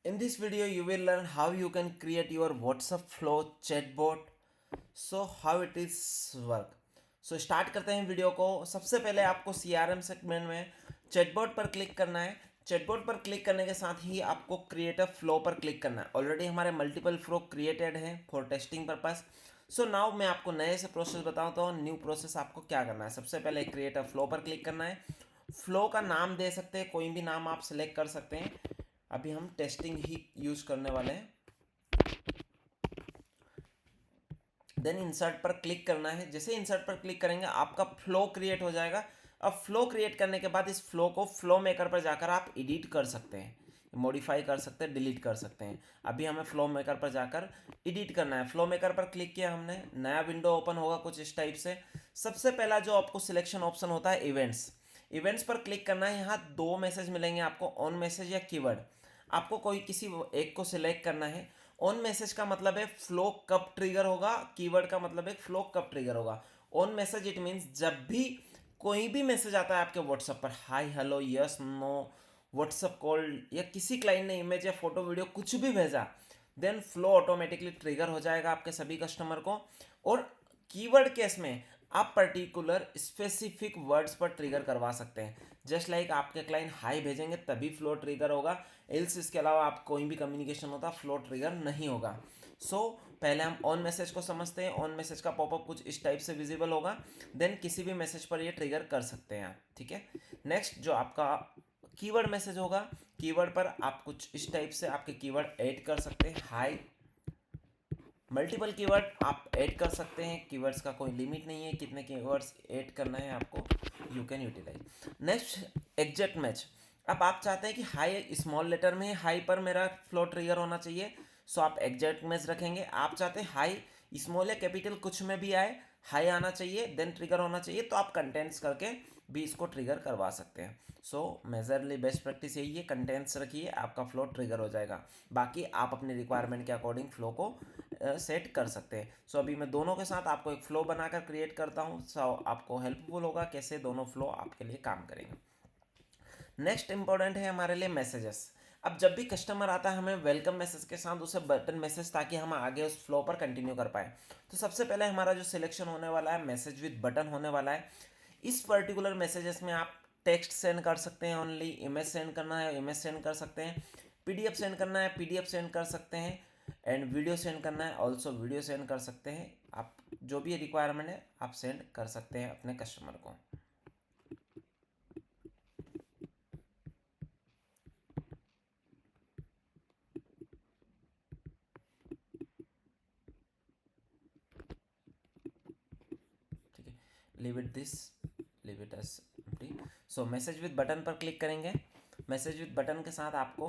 In this video, you will learn how you can create your WhatsApp flow chatbot. So how it is work. So start करते हैं video को। सबसे पहले आपको CRM segment में chatbot पर click करना है। चैटबॉट पर क्लिक करने के साथ ही आपको क्रिएट अ फ्लो पर क्लिक करना है। ऑलरेडी हमारे मल्टीपल फ्लो क्रिएटेड है for testing purpose. So now मैं आपको नए से प्रोसेस बताता हूँ। न्यू प्रोसेस आपको क्या करना है, सबसे पहले क्रिएट अ फ्लो पर क्लिक करना है। फ्लो का नाम दे सकते हैं, कोई भी नाम आप सिलेक्ट कर सकते हैं। अभी हम टेस्टिंग ही यूज करने वाले हैं। देन इंसर्ट पर क्लिक करना है। जैसे इंसर्ट पर क्लिक करेंगे आपका फ्लो क्रिएट हो जाएगा। अब फ्लो क्रिएट करने के बाद इस फ्लो को फ्लो मेकर पर जाकर आप एडिट कर सकते हैं, मॉडिफाई कर सकते हैं, डिलीट कर सकते हैं। अभी हमें फ्लो मेकर पर जाकर एडिट करना है। फ्लो मेकर पर क्लिक किया हमने, नया विंडो ओपन होगा कुछ इस टाइप से। सबसे पहला जो आपको सिलेक्शन ऑप्शन होता है इवेंट्स, इवेंट्स पर क्लिक करना है। यहाँ दो मैसेज मिलेंगे आपको, ऑन मैसेज या कीवर्ड। आपको कोई किसी एक को सिलेक्ट करना है। ऑन मैसेज का मतलब है फ्लो कब ट्रिगर होगा, कीवर्ड का मतलब है फ्लो कब ट्रिगर होगा। ऑन मैसेज इट मीन्स जब भी कोई भी मैसेज आता है आपके व्हाट्सएप पर, hi hello yes no, WhatsApp call या किसी क्लाइंट ने इमेज या फोटो वीडियो कुछ भी भेजा, देन फ्लो ऑटोमेटिकली ट्रिगर हो जाएगा आपके सभी कस्टमर को। और कीवर्ड केस में आप पर्टिकुलर स्पेसिफिक वर्ड्स पर ट्रिगर करवा सकते हैं। जस्ट लाइक आपके क्लाइंट हाई भेजेंगे तभी फ्लो ट्रिगर होगा, एल्स इसके अलावा आप कोई भी कम्युनिकेशन होता फ्लो ट्रिगर नहीं होगा। पहले हम ऑन मैसेज को समझते हैं। ऑन मैसेज का पॉपअप कुछ इस टाइप से विजिबल होगा। देन किसी भी मैसेज पर ये ट्रिगर कर सकते हैं आप, ठीक है। नेक्स्ट जो आपका कीवर्ड मैसेज होगा, कीवर्ड पर आप कुछ इस टाइप से आपके कीवर्ड ऐड कर सकते हैं। हाई मल्टीपल कीवर्ड आप ऐड कर सकते हैं। कीवर्ड्स का कोई लिमिट नहीं है, कितने कीवर्ड्स ऐड करना है आपको, you can utilize. Next exact match. अब आप चाहते हैं कि हाई स्मॉल लेटर में हाई पर मेरा फ्लो ट्रिगर होना चाहिए, सो आप एग्जैक्ट मैच रखेंगे। आप चाहते हैं हाई स्मॉल या कैपिटल कुछ में भी आए, हाई आना चाहिए देन ट्रिगर होना चाहिए, तो आप कंटेंट्स करके भी इसको ट्रिगर करवा सकते हैं। मेजरली बेस्ट प्रैक्टिस यही है, कंटेंट्स रखिए, आपका फ्लो ट्रिगर हो जाएगा। बाकी आप अपनी रिक्वायरमेंट के अकॉर्डिंग फ्लो को सेट कर सकते हैं। अभी मैं दोनों के साथ आपको एक फ्लो बनाकर क्रिएट करता हूँ। आपको हेल्पफुल होगा कैसे दोनों फ्लो आपके लिए काम करेंगे। नेक्स्ट इंपॉर्टेंट है हमारे लिए मैसेजेस। अब जब भी कस्टमर आता है हमें वेलकम मैसेज के साथ उसे बटन मैसेज, ताकि हम आगे उस फ्लो पर कंटिन्यू कर पाए। तो सबसे पहले हमारा जो सिलेक्शन होने वाला है मैसेज विद बटन होने वाला है। इस पर्टिकुलर मैसेजेस में आप टेक्स्ट सेंड कर सकते हैं, ओनली इमेज सेंड करना है इमेज सेंड कर सकते हैं, पीडीएफ सेंड करना है पीडीएफ सेंड कर सकते हैं, एंड वीडियो सेंड करना है ऑल्सो वीडियो सेंड कर सकते हैं। आप जो भी रिक्वायरमेंट है आप सेंड कर सकते हैं अपने कस्टमर को। ठीक है, leave it this, leave it as empty. Message with button पर क्लिक करेंगे। मैसेज विद बटन के साथ आपको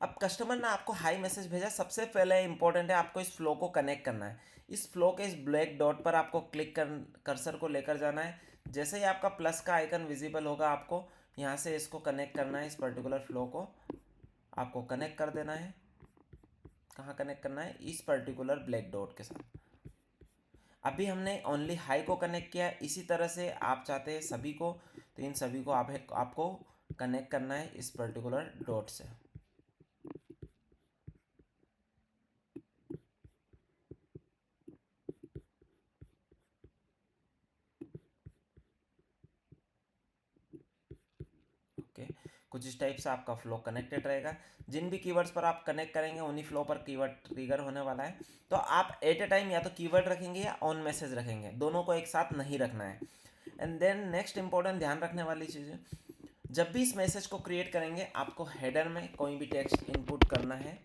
अब कस्टमर ने आपको हाई मैसेज भेजा, सबसे पहले इंपॉर्टेंट है आपको इस फ्लो को कनेक्ट करना है। इस फ्लो के इस ब्लैक डॉट पर आपको क्लिक कर कर्सर को लेकर जाना है। जैसे ही आपका प्लस का आइकन विजिबल होगा आपको यहाँ से इसको कनेक्ट करना है। इस पर्टिकुलर फ्लो को आपको कनेक्ट कर देना है। कहाँ कनेक्ट करना है, इस पर्टिकुलर ब्लैक डॉट के साथ। अभी हमने ओनली हाई को कनेक्ट किया है, इसी तरह से आप चाहते हैं सभी को, तो इन सभी को आपको कनेक्ट करना है इस पर्टिकुलर डॉट से। ओके, कुछ इस टाइप से आपका फ्लो कनेक्टेड रहेगा। जिन भी कीवर्ड्स पर आप कनेक्ट करेंगे उन्हीं फ्लो पर कीवर्ड ट्रिगर होने वाला है। तो आप एट ए टाइम या तो कीवर्ड रखेंगे या ऑन मैसेज रखेंगे, दोनों को एक साथ नहीं रखना है। एंड देन नेक्स्ट इंपॉर्टेंट ध्यान रखने वाली चीज़ है, जब भी इस मैसेज को क्रिएट करेंगे आपको हेडर में कोई भी टेक्स्ट इनपुट करना है।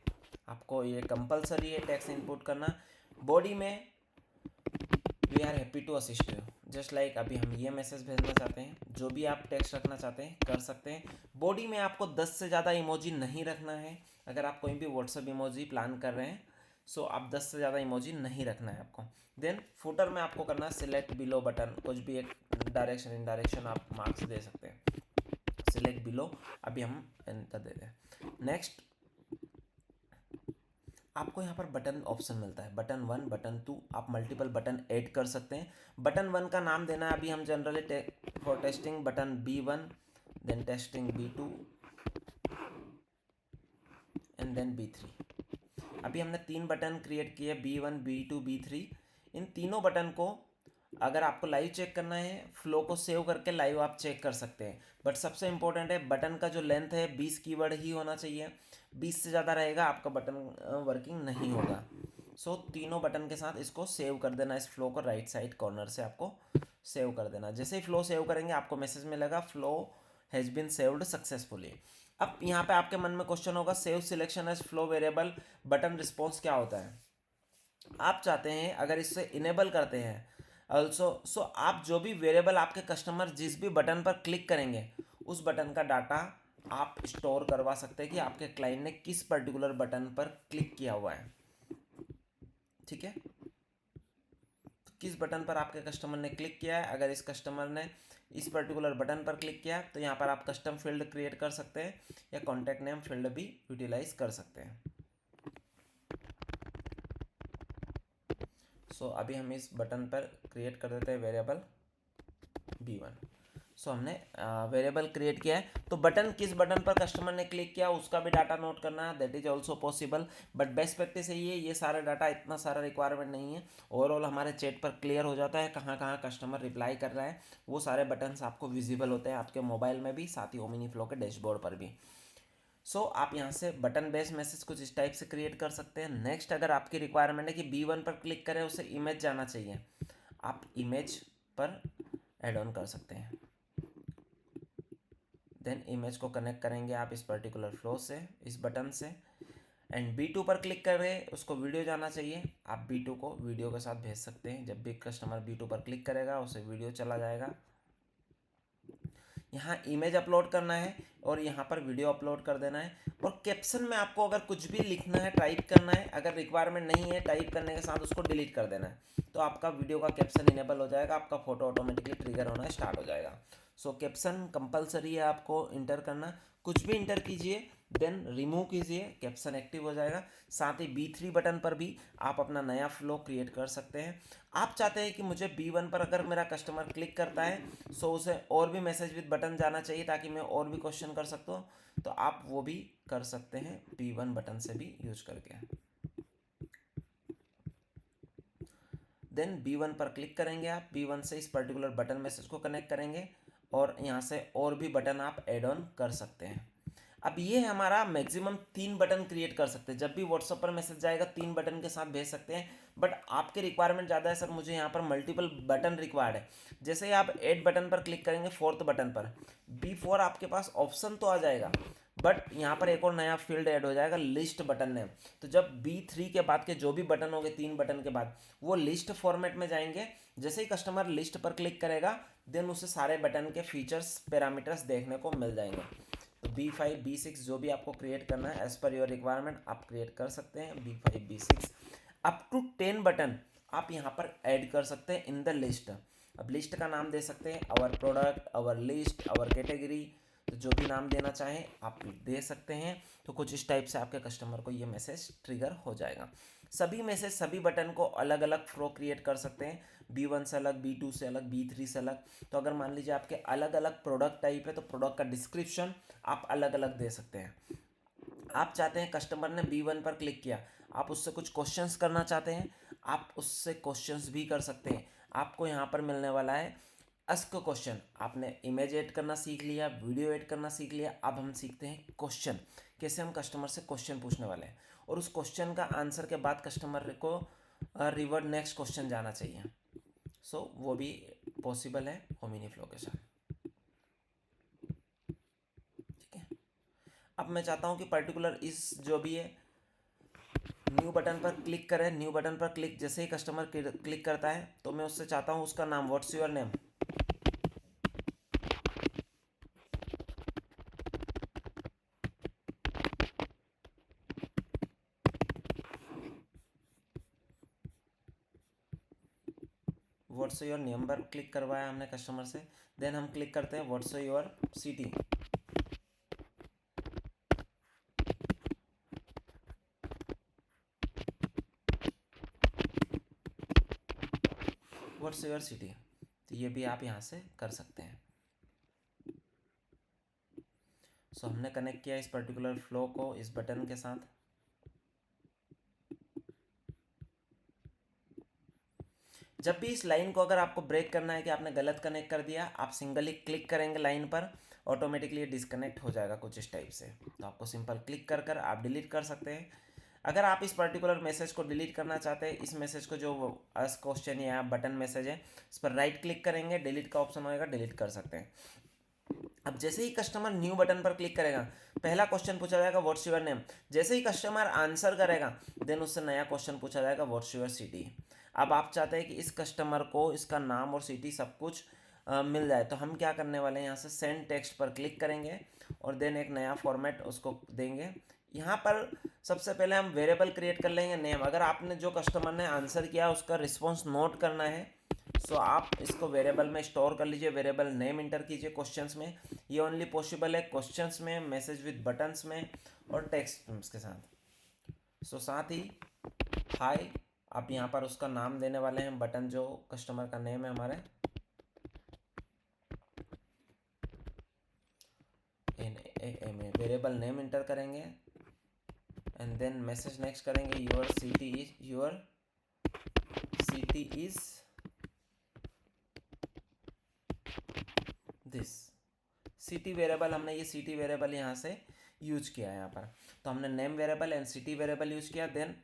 आपको ये कंपलसरी है टेक्स्ट इनपुट करना। बॉडी में we are happy to assist you, just like अभी हम ये मैसेज भेजना चाहते हैं, जो भी आप टेक्स्ट रखना चाहते हैं कर सकते हैं। बॉडी में आपको 10 से ज़्यादा इमोजी नहीं रखना है। अगर आप कोई भी व्हाट्सअप इमोजी प्लान कर रहे हैं, आप 10 से ज़्यादा इमोजी नहीं रखना है आपको। देन फुटर में आपको करना है सिलेक्ट बिलो बटन, कुछ भी एक डायरेक्शन इन डायरेक्शन आप मार्क्स दे सकते हैं। सिलेक्ट बिलो, अभी हम एंटर दे दें। नेक्स्ट आपको यहाँ पर बटन ऑप्शन मिलता है, बटन 1 बटन 2, आप मल्टीपल बटन ऐड कर सकते हैं। बटन 1 का नाम देना है अभी हम generally for testing button B1, then testing B2 and then B3। अभी हमने 3 बटन क्रिएट किए, B1 B2 B3। इन तीनों बटन को अगर आपको लाइव चेक करना है, फ्लो को सेव करके लाइव आप चेक कर सकते हैं। बट सबसे इंपॉर्टेंट है बटन का जो लेंथ है 20 कीवर्ड ही होना चाहिए। 20 से ज़्यादा रहेगा आपका बटन वर्किंग नहीं होगा। सो तीनों बटन के साथ इसको सेव कर देना। इस फ्लो को राइट साइड कॉर्नर से आपको सेव कर देना। जैसे ही फ्लो सेव करेंगे आपको मैसेज मिलेगा flow has been saved successfully. अब यहाँ पे आपके मन में क्वेश्चन होगा save selection as flow variable button response क्या होता है। आप चाहते हैं अगर इससे इनेबल करते हैं ऑल्सो, सो आप जो भी वेरिएबल आपके कस्टमर जिस भी बटन पर क्लिक करेंगे उस बटन का डाटा आप स्टोर करवा सकते हैं कि आपके क्लाइंट ने किस पर्टिकुलर बटन पर क्लिक किया हुआ है। ठीक है, तो किस बटन पर आपके कस्टमर ने क्लिक किया है। अगर इस कस्टमर ने इस पर्टिकुलर बटन पर क्लिक किया तो यहाँ पर आप कस्टम फील्ड क्रिएट कर सकते हैं या कॉन्टैक्ट नेम फील्ड भी यूटिलाइज कर सकते हैं। सो अभी हम इस बटन पर क्रिएट कर देते हैं वेरिएबल B1। सो हमने वेरिएबल क्रिएट किया है। तो बटन किस बटन पर कस्टमर ने क्लिक किया उसका भी डाटा नोट करना है, that is also possible. But best practice यही है, ये सारा डाटा इतना सारा रिक्वायरमेंट नहीं है। ओवरऑल हमारे चैट पर क्लियर हो जाता है कहाँ कहाँ कस्टमर रिप्लाई कर रहा है। वो सारे बटन्स आपको विजिबल होते हैं आपके मोबाइल में भी, साथ ही ओमिनी फ्लो के डैशबोर्ड पर भी। सो आप यहाँ से बटन बेस्ड मैसेज कुछ इस टाइप से क्रिएट कर सकते हैं। नेक्स्ट अगर आपकी रिक्वायरमेंट है कि B1 पर क्लिक करें उसे इमेज जाना चाहिए, आप इमेज पर एड ऑन कर सकते हैं। देन इमेज को कनेक्ट करेंगे आप इस पर्टिकुलर फ्लो से, इस बटन से। एंड B2 पर क्लिक कर रहे हैं उसको वीडियो जाना चाहिए, आप B2 को वीडियो के साथ भेज सकते हैं। जब भी कस्टमर B2 पर क्लिक करेगा उसे वीडियो चला जाएगा। यहाँ इमेज अपलोड करना है और यहाँ पर वीडियो अपलोड कर देना है। और कैप्शन में आपको अगर कुछ भी लिखना है, टाइप करना है, अगर रिक्वायरमेंट नहीं है टाइप करने के साथ उसको डिलीट कर देना है, तो आपका वीडियो का कैप्शन इनेबल हो जाएगा, आपका फोटो ऑटोमेटिकली ट्रिगर होना स्टार्ट हो जाएगा। सो कैप्शन कंपलसरी है आपको इंटर करना, कुछ भी इंटर कीजिए देन रिमूव कीजिए, कैप्शन एक्टिव हो जाएगा। साथ ही B3 बटन पर भी आप अपना नया फ्लो क्रिएट कर सकते हैं। आप चाहते हैं कि मुझे B1 पर अगर मेरा कस्टमर क्लिक करता है सो उसे और भी मैसेज विद बटन जाना चाहिए ताकि मैं और भी क्वेश्चन कर सकता हूँ, तो आप वो भी कर सकते हैं B1 बटन से भी यूज करके। देन B1 पर क्लिक करेंगे आप, B1 से इस पर्टिकुलर बटन मैसेज को कनेक्ट करेंगे और यहाँ से और भी बटन आप एड ऑन कर सकते हैं। अब ये हमारा मैक्सिमम 3 बटन क्रिएट कर सकते हैं। जब भी व्हाट्सअप पर मैसेज जाएगा 3 बटन के साथ भेज सकते हैं। बट आपके रिक्वायरमेंट ज़्यादा है सर, मुझे यहाँ पर मल्टीपल बटन रिक्वायर्ड है। जैसे ही आप ऐड बटन पर क्लिक करेंगे, 4th बटन पर B4 आपके पास ऑप्शन तो आ जाएगा, बट यहाँ पर एक और नया फील्ड ऐड हो जाएगा लिस्ट बटन नेम। तो जब B3 के बाद के जो भी बटन होंगे 3 बटन के बाद वो लिस्ट फॉर्मेट में जाएंगे। जैसे ही कस्टमर लिस्ट पर क्लिक करेगा देन उसे सारे बटन के फीचर्स पैरामीटर्स देखने को मिल जाएंगे। तो B5 B6 जो भी आपको क्रिएट करना है एज पर योर रिक्वायरमेंट आप क्रिएट कर सकते हैं। B5 B6 up to 10 button आप यहाँ पर ऐड कर सकते हैं इन द लिस्ट। अब लिस्ट का नाम दे सकते हैं our product, our list, our category, तो जो भी नाम देना चाहें आप दे सकते हैं। तो कुछ इस टाइप से आपके कस्टमर को ये मैसेज ट्रिगर हो जाएगा। सभी मैसेज सभी बटन को अलग अलग फ्लो क्रिएट कर सकते हैं, B1 से अलग, B2 से अलग, B3 से अलग। तो अगर मान लीजिए आपके अलग अलग प्रोडक्ट टाइप है तो प्रोडक्ट का डिस्क्रिप्शन आप अलग अलग दे सकते हैं। आप चाहते हैं कस्टमर ने B1 पर क्लिक किया, आप उससे कुछ क्वेश्चंस करना चाहते हैं, आप उससे क्वेश्चंस भी कर सकते हैं। आपको यहाँ पर मिलने वाला है अस्क क्वेश्चन। आपने इमेज ऐड करना सीख लिया, वीडियो ऐड करना सीख लिया, अब हम सीखते हैं क्वेश्चन। कैसे हम कस्टमर से क्वेश्चन पूछने वाले हैं और उस क्वेश्चन का आंसर के बाद कस्टमर को रिवर्ट नेक्स्ट क्वेश्चन जाना चाहिए। सो वो भी पॉसिबल है ओमिनी फ्लो के साथ। ठीक है, अब मैं चाहता हूँ कि पर्टिकुलर इस जो भी है न्यू बटन पर क्लिक करें। न्यू बटन पर क्लिक जैसे ही कस्टमर क्लिक करता है तो मैं उससे चाहता हूँ उसका नाम, what's your name, what's your name पर क्लिक करवाया हमने कस्टमर से। देन हम क्लिक करते हैं what's your city, what's your city. तो ये भी आप यहाँ से कर सकते हैं। सो हमने कनेक्ट किया इस पर्टिकुलर फ्लो को इस बटन के साथ। जब भी इस लाइन को अगर आपको ब्रेक करना है कि आपने गलत कनेक्ट कर दिया, आप सिंगली क्लिक करेंगे लाइन पर, ऑटोमेटिकली डिस्कनेक्ट हो जाएगा कुछ इस टाइप से। तो आपको सिंपल क्लिक कर कर आप डिलीट कर सकते हैं। अगर आप इस पर्टिकुलर मैसेज को डिलीट करना चाहते हैं, इस मैसेज को जो आस्क क्वेश्चन या बटन मैसेज है, इस पर राइट क्लिक करेंगे, डिलीट का ऑप्शन होएगा, डिलीट कर सकते हैं। अब जैसे ही कस्टमर न्यू बटन पर क्लिक करेगा, पहला क्वेश्चन पूछा जाएगा व्हाट्स योर नेम। जैसे ही कस्टमर आंसर करेगा, देन उससे नया क्वेश्चन पूछा जाएगा व्हाट्स योर सिटी। अब आप चाहते हैं कि इस कस्टमर को इसका नाम और सिटी सब कुछ मिल जाए, तो हम क्या करने वाले हैं, यहाँ से सेंड टेक्स्ट पर क्लिक करेंगे और देन एक नया फॉर्मेट उसको देंगे। यहाँ पर सबसे पहले हम वेरिएबल क्रिएट कर लेंगे नेम। अगर आपने जो कस्टमर ने आंसर किया उसका रिस्पॉन्स नोट करना है, सो आप इसको वेरिएबल में स्टोर कर लीजिए, वेरिएबल नेम इंटर कीजिए क्वेश्चंस में। ये ओनली पॉसिबल है क्वेश्चंस में, मैसेज विद बटन्स में और टेक्स्ट के साथ। सो साथ ही हाय, आप यहाँ पर उसका नाम देने वाले हैं, बटन जो कस्टमर का नेम है हमारे, वेरिएबल नेम इंटर करेंगे एंड देन मैसेज नेक्स्ट करेंगे, your city is this. City variable, हमने ये सिटी वेरिएबल यहाँ से यूज किया है यहाँ पर। तो हमने name variable and city variable use किया, देन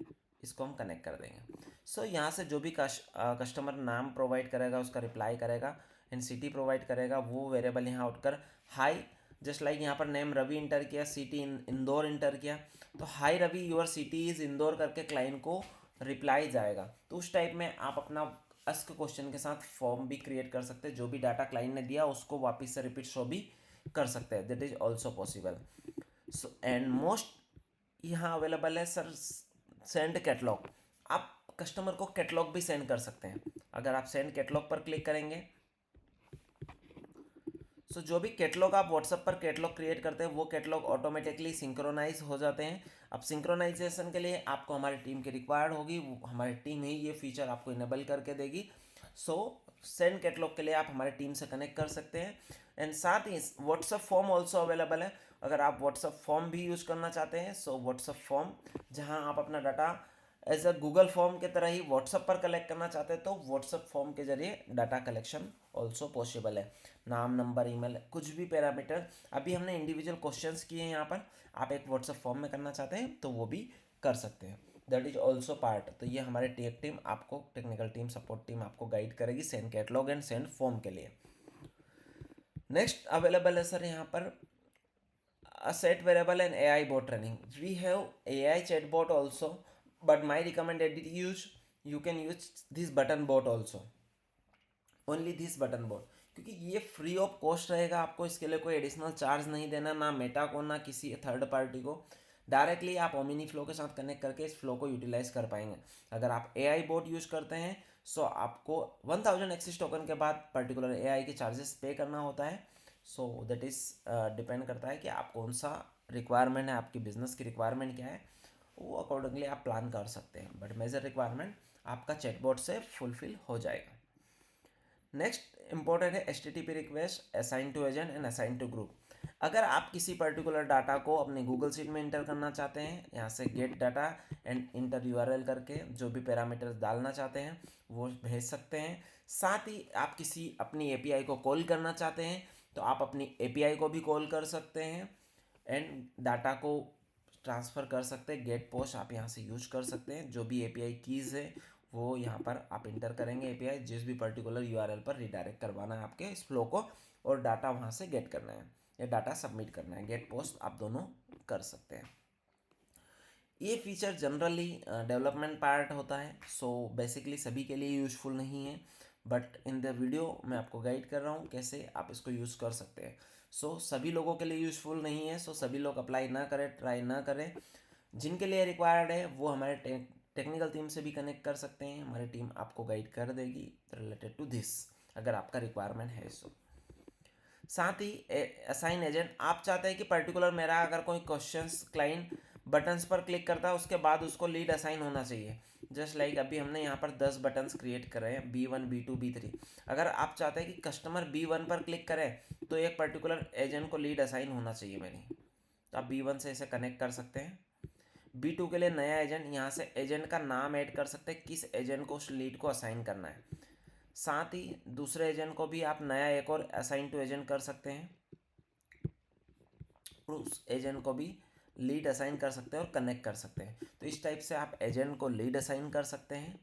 इसको हम कनेक्ट कर देंगे। सो यहाँ से जो भी कस्टमर नाम प्रोवाइड करेगा उसका रिप्लाई करेगा एंड सिटी प्रोवाइड करेगा, वो वेरिएबल यहाँ उठकर हाई, जस्ट लाइक यहाँ पर नेम रवि इंटर किया, सिटी इंदौर इंटर किया, तो hi Ravi your city is Indore करके क्लाइंट को रिप्लाई जाएगा। तो उस टाइप में आप अपना आस्क क्वेश्चन के साथ फॉर्म भी क्रिएट कर सकते हैं, जो भी डाटा क्लाइंट ने दिया उसको वापस से रिपीट शो भी कर सकते हैं, that is also possible. So and most यहाँ अवेलेबल है सर सेंड कैटलॉग। आप कस्टमर को कैटलॉग भी सेंड कर सकते हैं। अगर आप सेंड कैटलॉग पर क्लिक करेंगे, सो जो भी कैटलॉग आप व्हाट्सएप पर कैटलॉग क्रिएट करते हैं वो कैटलॉग ऑटोमेटिकली सिंक्रोनाइज हो जाते हैं। अब सिंक्रोनाइजेशन के लिए आपको हमारी टीम की रिक्वायर्ड होगी, हमारी टीम ही ये फीचर आपको इनेबल करके देगी। सो सेंड कैटलॉग के लिए आप हमारी टीम से कनेक्ट कर सकते हैं। एंड साथ ही व्हाट्सएप फॉर्म ऑल्सो अवेलेबल है। अगर आप व्हाट्सएप फॉर्म भी यूज़ करना चाहते हैं, सो व्हाट्सएप फॉर्म जहाँ आप अपना data as a Google form के तरह ही व्हाट्सएप पर कलेक्ट करना चाहते हैं, तो व्हाट्सएप फॉर्म के जरिए डाटा कलेक्शन ऑल्सो पॉसिबल है। नाम, नंबर, ईमेल, कुछ भी पैरामीटर। अभी हमने इंडिविजुअल क्वेश्चंस किए हैं यहाँ पर, आप एक व्हाट्सएप फॉर्म में करना चाहते हैं तो वो भी कर सकते हैं, दैट इज ऑल्सो पार्ट। तो ये हमारे टेक टीम आपको, टेक्निकल टीम, सपोर्ट टीम आपको गाइड करेगी send catalogue and send form के लिए। नेक्स्ट अवेलेबल है सर यहाँ पर a set variable and AI bot training. We have AI chatbot also, but my recommended use, you can use this button bot also, only this button bot, क्योंकि ये free of cost रहेगा। आपको इसके लिए कोई additional charge नहीं देना, ना मेटा को ना किसी थर्ड पार्टी को। डायरेक्टली आप ओमिनी फ्लो के साथ कनेक्ट करके इस फ्लो को यूटिलाइज कर पाएंगे। अगर आप AI बोट यूज करते हैं, सो आपको 1000 एक्सिस टोकन के बाद पर्टिकुलर AI के चार्जेस पे करना होता है। सो दैट इज़ डिपेंड करता है कि आप कौन सा रिक्वायरमेंट है, आपकी बिजनेस की रिक्वायरमेंट क्या है, वो अकॉर्डिंगली आप प्लान कर सकते हैं। बट मेजर रिक्वायरमेंट आपका चैटबॉट से फुलफिल हो जाएगा। नेक्स्ट इंपॉर्टेंट है HTTP request, assign to agent and assign to group. अगर आप किसी पर्टिकुलर डाटा को अपने गूगल शीट में इंटर करना चाहते हैं, यहाँ से gate data and inter URL करके जो भी पैरामीटर्स डालना चाहते हैं वो भेज सकते हैं। साथ ही आप किसी अपनी API को कॉल करना चाहते हैं तो आप अपनी API को भी कॉल कर सकते हैं एंड डाटा को ट्रांसफ़र कर सकते हैं। गेट पोस्ट आप यहाँ से यूज कर सकते हैं। जो भी API कीज़ है वो यहाँ पर आप इंटर करेंगे, API जिस भी पर्टिकुलर URL पर रिडायरेक्ट करवाना है आपके इस फ्लो को, और डाटा वहाँ से गेट करना है या डाटा सबमिट करना है। गेट पोस्ट आप दोनों कर सकते हैं। ये फीचर जनरली डेवलपमेंट पार्ट होता है, सो बेसिकली सभी के लिए यूजफुल नहीं है, बट इन द वीडियो मैं आपको गाइड कर रहा हूँ कैसे आप इसको यूज़ कर सकते हैं। सो सभी लोगों के लिए यूजफुल नहीं है, सो सभी लोग अप्लाई ना करें, ट्राई ना करें। जिनके लिए रिक्वायर्ड है वो हमारे टेक्निकल टीम से भी कनेक्ट कर सकते हैं। हमारी टीम आपको गाइड कर देगी रिलेटेड टू दिस, अगर आपका रिक्वायरमेंट है सो। साथ ही असाइन एजेंट, आप चाहते हैं कि पर्टिकुलर मेरा अगर कोई क्वेश्चंस क्लाइंट बटन्स पर क्लिक करता है उसके बाद उसको लीड असाइन होना चाहिए। जस्ट लाइक अभी हमने यहाँ पर 10 बटन्स क्रिएट करे हैं, B1, B2, B3। अगर आप चाहते हैं कि कस्टमर B1 पर क्लिक करे तो एक पर्टिकुलर एजेंट को लीड असाइन होना चाहिए मेरी। तो आप B1 से इसे कनेक्ट कर सकते हैं। B2 के लिए नया एजेंट, यहाँ से एजेंट का नाम ऐड कर सकते हैं, किस एजेंट को उस लीड को असाइन करना है। साथ ही दूसरे एजेंट को भी आप नया एक और असाइन टू एजेंट कर सकते हैं, उस एजेंट को भी लीड असाइन कर सकते हैं और कनेक्ट कर सकते हैं। तो इस टाइप से आप एजेंट को लीड असाइन कर सकते हैं।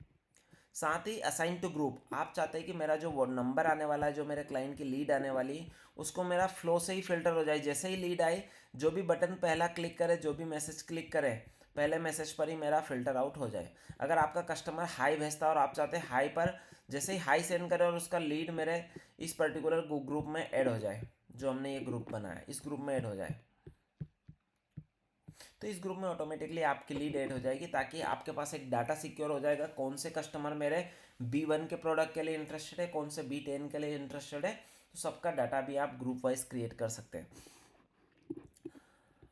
साथ ही असाइन टू ग्रुप, आप चाहते हैं कि मेरा जो वो नंबर आने वाला है, जो मेरे क्लाइंट की लीड आने वाली है, उसको मेरा फ्लो से ही फिल्टर हो जाए। जैसे ही लीड आए, जो भी बटन पहला क्लिक करे, जो भी मैसेज क्लिक करे, पहले मैसेज पर ही मेरा फिल्टर आउट हो जाए। अगर आपका कस्टमर हाई भेजता है और आप चाहते हैं हाई पर जैसे ही हाई सेंड करे और उसका लीड मेरे इस पर्टिकुलर ग्रुप में ऐड हो जाए, जो हमने ये ग्रुप बनाया है इस ग्रुप में ऐड हो जाए, तो इस ग्रुप में ऑटोमेटिकली आपकी लीड ऐड हो जाएगी, ताकि आपके पास एक डाटा सिक्योर हो जाएगा कौन से कस्टमर मेरे B1 के प्रोडक्ट के लिए इंटरेस्टेड है, कौन से B10 के लिए इंटरेस्टेड है। तो सबका डाटा भी आप ग्रुप वाइज क्रिएट कर सकते हैं।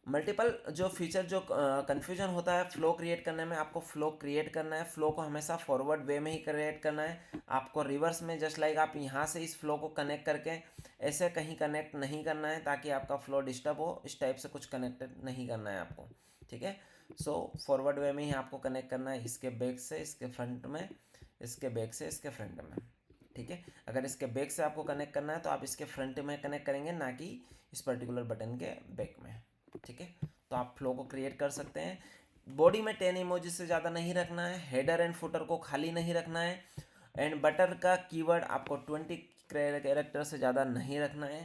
मल्टीपल जो फीचर जो कन्फ्यूजन होता है फ्लो क्रिएट करने में, आपको फ्लो क्रिएट करना है, फ्लो को हमेशा फॉरवर्ड वे में ही क्रिएट करना है। आपको रिवर्स में जस्ट लाइक आप यहाँ से इस फ्लो को कनेक्ट करके ऐसे कहीं कनेक्ट नहीं करना है, ताकि आपका फ्लो डिस्टर्ब हो। इस टाइप से कुछ कनेक्टेड नहीं करना है आपको, ठीक है। सो फॉरवर्ड वे में ही आपको कनेक्ट करना है, इसके बैक से इसके फ्रंट में, इसके बैक से इसके फ्रंट में, ठीक है। अगर इसके बैक से आपको कनेक्ट करना है तो आप इसके फ्रंट में कनेक्ट करेंगे, ना कि इस पर्टिकुलर बटन के बैक में, ठीक है। तो आप फ्लो को क्रिएट कर सकते हैं। बॉडी में 10 इमोजी से ज़्यादा नहीं रखना है, हेडर एंड फुटर को खाली नहीं रखना है, एंड बटर का कीवर्ड आपको 20 कैरेक्टर से ज़्यादा नहीं रखना है।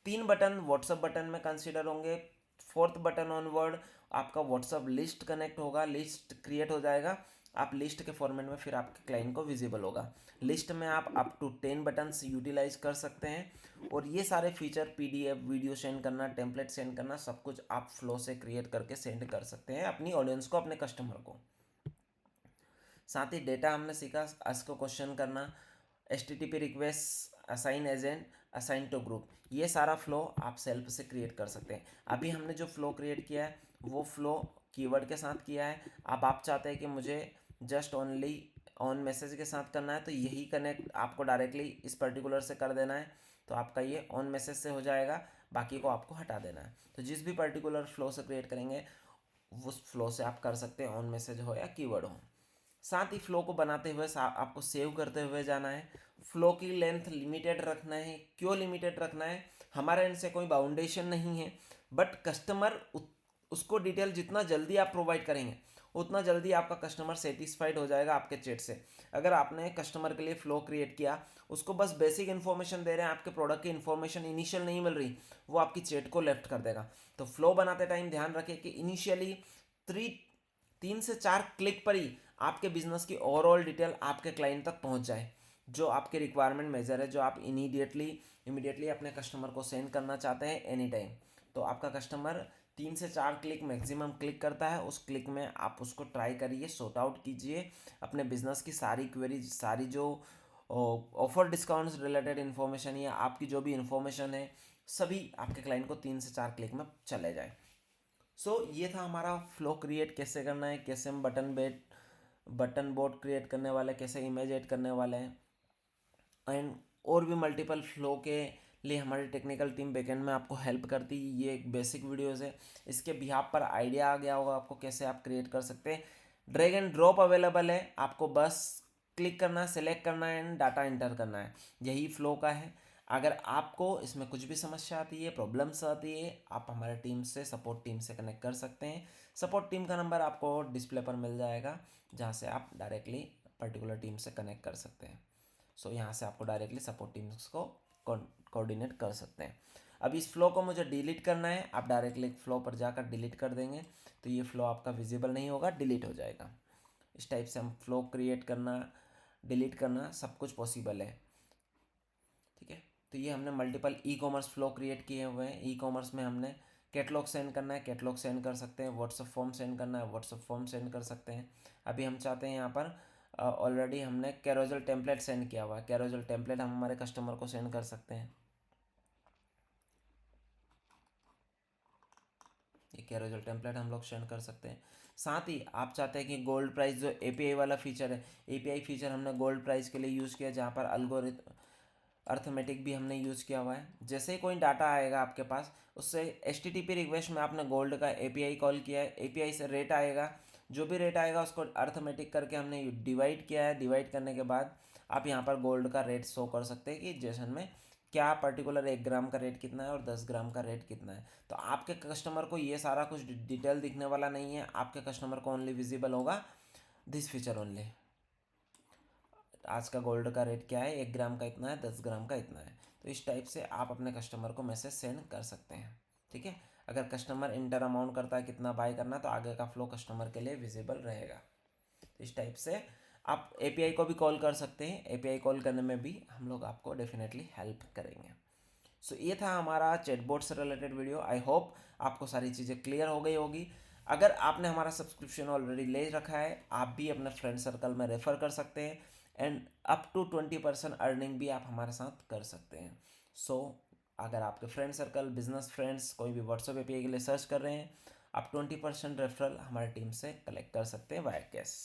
3 बटन व्हाट्सअप बटन में कंसीडर होंगे। 4th बटन ऑनवर्ड आपका व्हाट्सअप लिस्ट कनेक्ट होगा, लिस्ट क्रिएट हो जाएगा, आप लिस्ट के फॉर्मेट में फिर आपके क्लाइंट को विजिबल होगा। लिस्ट में आप अप टू 10 बटन्स यूटिलाइज कर सकते हैं, और ये सारे फीचर PDF वीडियो सेंड करना, टेम्पलेट सेंड करना, सब कुछ आप फ्लो से क्रिएट करके सेंड कर सकते हैं अपनी ऑडियंस को, अपने कस्टमर को। साथ ही डेटा हमने सीखा, आस्क क्वेश्चन करना, HTTP request, assign agent, assign to group, ये सारा फ्लो आप सेल्फ से क्रिएट कर सकते हैं। अभी हमने जो फ्लो क्रिएट किया है वो फ्लो कीवर्ड के साथ किया है। अब आप चाहते हैं कि मुझे जस्ट ओनली ऑन मैसेज के साथ करना है, तो यही कनेक्ट आपको डायरेक्टली इस पर्टिकुलर से कर देना है, तो आपका ये ऑन मैसेज से हो जाएगा, बाकी को आपको हटा देना है। तो जिस भी पर्टिकुलर फ्लो से क्रिएट करेंगे उस फ्लो से आप कर सकते हैं, ऑन मैसेज हो या कीवर्ड हो। साथ ही फ्लो को बनाते हुए आपको सेव करते हुए जाना है। फ्लो की लेंथ लिमिटेड रखना है। क्यों लिमिटेड रखना है? हमारे एंड से कोई बाउंडेशन नहीं है, बट कस्टमर उसको डिटेल जितना जल्दी आप प्रोवाइड करेंगे उतना जल्दी आपका कस्टमर सेटिस्फाइड हो जाएगा आपके चैट से। अगर आपने कस्टमर के लिए फ्लो क्रिएट किया, उसको बस बेसिक इन्फॉर्मेशन दे रहे हैं, आपके प्रोडक्ट की इन्फॉर्मेशन इनिशियल नहीं मिल रही, वो आपकी चैट को लेफ्ट कर देगा। तो फ्लो बनाते टाइम ध्यान रखें कि इनिशियली 3 से 4 क्लिक पर ही आपके बिजनेस की ओवरऑल डिटेल आपके क्लाइंट तक पहुंच जाए, जो आपके रिक्वायरमेंट मेजर है, जो आप इमीडिएटली अपने कस्टमर को सेंड करना चाहते हैं एनी टाइम। तो आपका कस्टमर 3 से 4 क्लिक मैक्सिमम क्लिक करता है, उस क्लिक में आप उसको ट्राई करिए, सॉर्ट आउट कीजिए अपने बिजनेस की सारी क्वेरीज, सारी जो ऑफर डिस्काउंट्स रिलेटेड इन्फॉर्मेशन या आपकी जो भी इन्फॉर्मेशन है, सभी आपके क्लाइंट को 3 से 4 क्लिक में चले जाए। ये था हमारा फ्लो क्रिएट कैसे करना है, कैसे हम बटन बोर्ड क्रिएट करने वाले हैं, कैसे इमेज ऐड करने वाले हैं, एंड और भी मल्टीपल फ्लो के लिए हमारी टेक्निकल टीम बैकएंड में आपको हेल्प करती है। ये एक बेसिक वीडियोज़ है, इसके बिहाफ पर आइडिया आ गया होगा आपको कैसे आप क्रिएट कर सकते हैं। ड्रैग एंड ड्रॉप अवेलेबल है, आपको बस क्लिक करना है, सेलेक्ट करना है एंड डाटा एंटर करना है, यही फ्लो का है। अगर आपको इसमें कुछ भी समस्या आती है, प्रॉब्लम्स आती है, आप हमारे टीम से, सपोर्ट टीम से कनेक्ट कर सकते हैं। सपोर्ट टीम का नंबर आपको डिस्प्ले पर मिल जाएगा, जहाँ से आप डायरेक्टली पर्टिकुलर टीम से कनेक्ट कर सकते हैं। यहाँ से आपको डायरेक्टली सपोर्ट टीम्स को कोऑर्डिनेट कर सकते हैं। अब इस फ्लो को मुझे डिलीट करना है, आप डायरेक्टली फ्लो पर जाकर डिलीट कर देंगे, तो ये फ्लो आपका विजिबल नहीं होगा, डिलीट हो जाएगा। इस टाइप से हम फ्लो क्रिएट करना, डिलीट करना सब कुछ पॉसिबल है, ठीक है। तो ये हमने मल्टीपल ई-कॉमर्स फ्लो क्रिएट किए हुए हैं। ई-कॉमर्स में हमने कैटलॉग सेंड करना है, कैटलॉग सेंड कर सकते हैं, व्हाट्सअप फॉर्म सेंड करना है, व्हाट्सअप फॉर्म सेंड कर सकते हैं। अभी हम चाहते हैं यहाँ पर ऑलरेडी हमने कैरोजल टेम्पलेट सेंड किया हुआ है, कैरोजल टेम्पलेट हम हमारे कस्टमर को सेंड कर सकते हैं। ये कैरोजल टेम्पलेट हम लोग सेंड कर सकते हैं। साथ ही आप चाहते हैं कि गोल्ड प्राइस जो API वाला फीचर है, API फीचर हमने गोल्ड प्राइस के लिए यूज़ किया, जहाँ पर अर्थमेटिक भी हमने यूज़ किया हुआ है। जैसे ही कोई डाटा आएगा आपके पास, उससे HTTP रिक्वेस्ट में आपने गोल्ड का API कॉल किया है, API से रेट आएगा, जो भी रेट आएगा उसको अर्थमेटिक करके हमने डिवाइड किया है। डिवाइड करने के बाद आप यहाँ पर गोल्ड का रेट शो कर सकते हैं कि जेसन में क्या पर्टिकुलर 1 ग्राम का रेट कितना है और 10 ग्राम का रेट कितना है। तो आपके कस्टमर को ये सारा कुछ डिटेल दिखने वाला नहीं है, आपके कस्टमर को ओनली विजिबल होगा दिस फीचर ओनली। आज का गोल्ड का रेट क्या है, 1 ग्राम का इतना है, 10 ग्राम का इतना है। तो इस टाइप से आप अपने कस्टमर को मैसेज सेंड कर सकते हैं। ठीक है, अगर कस्टमर इंटर अमाउंट करता है कितना बाय करना, तो आगे का फ्लो कस्टमर के लिए विजिबल रहेगा। तो इस टाइप से आप API को भी कॉल कर सकते हैं। API कॉल करने में भी हम लोग आपको डेफिनेटली हेल्प करेंगे। सो ये था हमारा चैटबॉट से रिलेटेड वीडियो। आई होप आपको सारी चीज़ें क्लियर हो गई होगी। अगर आपने हमारा सब्सक्रिप्शन ऑलरेडी ले रखा है, आप भी अपने फ्रेंड सर्कल में रेफ़र कर सकते हैं एंड अप टू 20% अर्निंग भी आप हमारे साथ कर सकते हैं। सो अगर आपके फ्रेंड सर्कल, बिजनेस फ्रेंड्स कोई भी व्हाट्सएप API के लिए सर्च कर रहे हैं, आप 20% रेफरल हमारी टीम से कलेक्ट कर सकते हैं वाया कैश।